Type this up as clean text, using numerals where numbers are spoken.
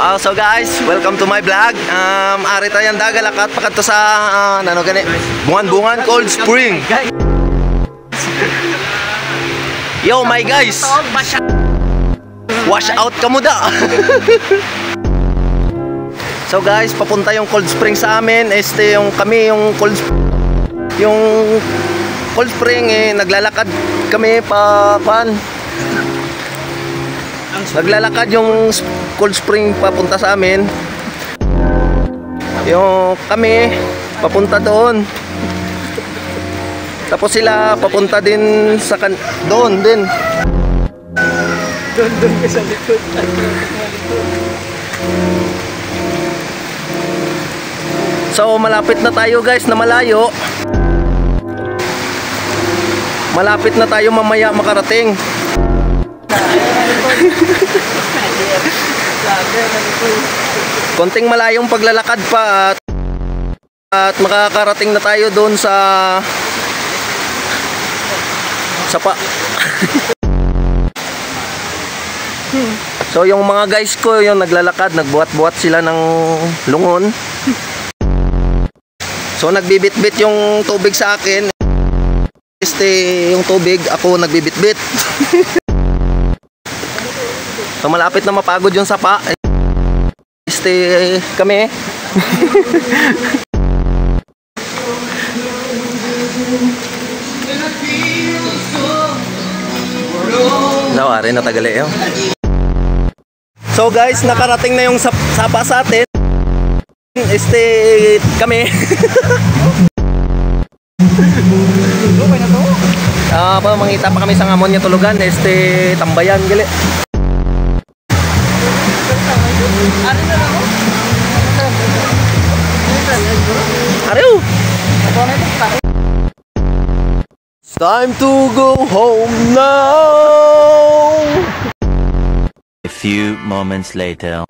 So guys, welcome to my vlog. Ari tayong dagalakat pakat to sa ano gani? Bungan-bungan Cold Spring. Yo my guys. Wash out ka muda. So guys, papunta yung Cold Spring sa amin. Yung kami yung Cold Spring naglalakad kami naglalakad yung Cold Spring papunta sa amin. Yung kami papunta doon. Tapos sila papunta din sa doon din. Doon ka sa likod. So malapit na tayo guys na malayo. Malapit na tayo mamaya makarating. Konting malayong paglalakad pa at makakarating na tayo doon sa pa. So yung mga guys ko yung naglalakad, nagbuhat-buhat sila ng lungon. So nagbibit-bit yung tubig sa akin. Yung tubig ako nagbibit-bit. So malapit na mapagod yung sapa. Kami. Nawari na tagali yun. So guys, nakarating na yung sapa sa atin. Kami. Mangita pa kami sa ngamon niya tulugan. Tambayan gali. Ariw. It's time to go home now. A few moments later.